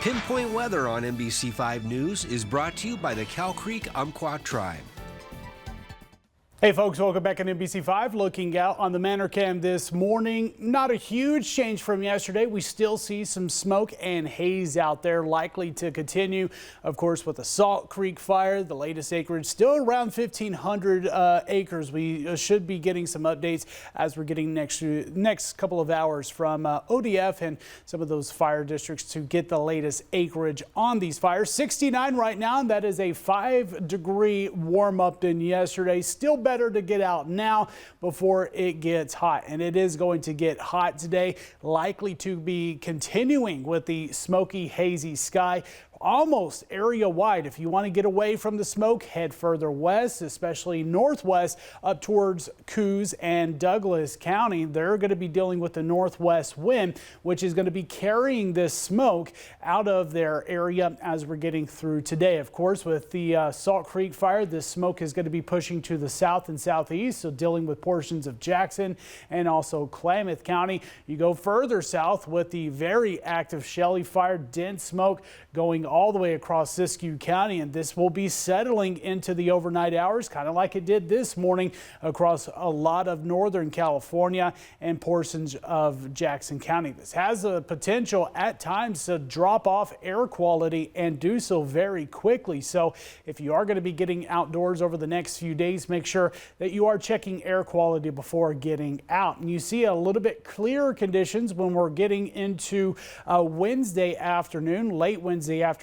Pinpoint weather on NBC5 News is brought to you by the Cow Creek Umpqua Tribe. Hey folks, welcome back on NBC5. Looking out on the Manor Cam this morning, not a huge change from yesterday. We still see some smoke and haze out there, likely to continue. Of course, with the Salt Creek fire, the latest acreage still around 1,500 acres. We should be getting some updates as we're getting next couple of hours from ODF and some of those fire districts to get the latest acreage on these fires. 69 right now, and that is a 5-degree warm up than yesterday. Still better to get out now before it gets hot, and it is going to get hot today, likely to be continuing with the smoky, hazy sky. Almost area wide. If you want to get away from the smoke, head further west, especially northwest up towards Coos and Douglas County. They're going to be dealing with the northwest wind, which is going to be carrying this smoke out of their area as we're getting through today. Of course, with the Salt Creek fire, this smoke is going to be pushing to the south and southeast, so dealing with portions of Jackson and also Klamath County. You go further south with the very active Shelley fire, dense smoke going all the way across Siskiyou County, and this will be settling into the overnight hours, kind of like it did this morning across a lot of northern California and portions of Jackson County. This has a potential at times to drop off air quality and do so very quickly. So if you are going to be getting outdoors over the next few days, make sure that you are checking air quality before getting out. And you see a little bit clearer conditions when we're getting into Wednesday afternoon, late Wednesday afternoon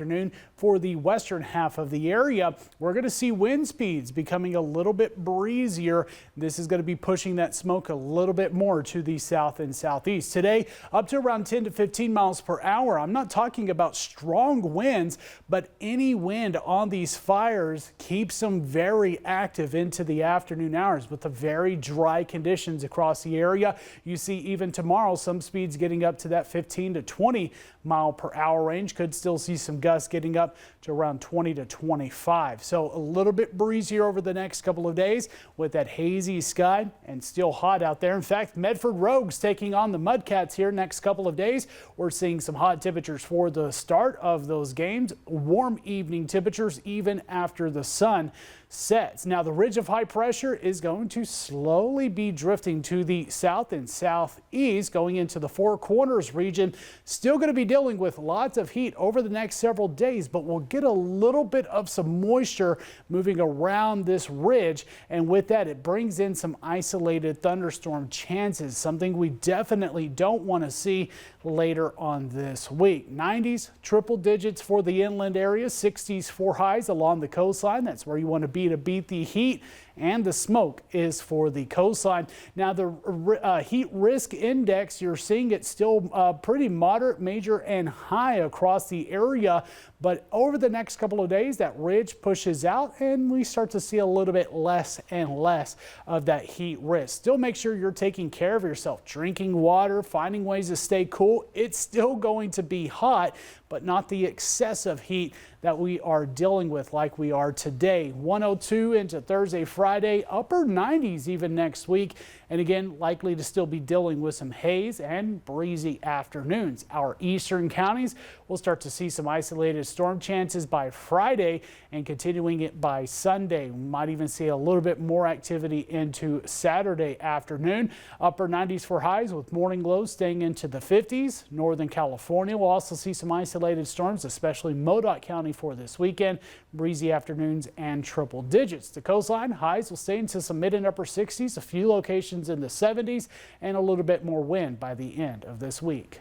for the western half of the area. We're going to see wind speeds becoming a little bit breezier. This is going to be pushing that smoke a little bit more to the south and southeast. Today, up to around 10 to 15 miles per hour. I'm not talking about strong winds, but any wind on these fires keeps them very active into the afternoon hours with the very dry conditions across the area. You see even tomorrow some speeds getting up to that 15 to 20 mile per hour range. Could still see some gusts getting up to around 20 to 25. So a little bit breezier over the next couple of days with that hazy sky and still hot out there. In fact, Medford Rogues taking on the Mudcats here next couple of days. We're seeing some hot temperatures for the start of those games. Warm evening temperatures even after the sun sets. Now the ridge of high pressure is going to slowly be drifting to the south and southeast going into the Four Corners region. Still going to be dealing with lots of heat over the next several days, but we'll get a little bit of some moisture moving around this ridge, and with that it brings in some isolated thunderstorm chances, something we definitely don't want to see later on this week. 90s, triple digits for the inland areas, 60s for highs along the coastline. That's where you want to beat the heat, and the smoke is for the coastline. Now the heat risk index, you're seeing it still pretty moderate, major, and high across the area, but over the next couple of days that ridge pushes out and we start to see a little bit less and less of that heat risk. Still make sure you're taking care of yourself, drinking water, finding ways to stay cool. It's still going to be hot, but not the excessive heat that we are dealing with like we are today. 102 into Thursday, Friday, upper 90s even next week. And again, likely to still be dealing with some haze and breezy afternoons. Our eastern counties will start to see some isolated storm chances by Friday and continuing it by Sunday. We might even see a little bit more activity into Saturday afternoon. Upper 90s for highs with morning lows staying into the 50s. Northern California will also see some isolated storms, especially Modoc County for this weekend. Breezy afternoons and triple digits. The coastline highs will stay into some mid and upper 60s, a few locations in the 70s, and a little bit more wind by the end of this week.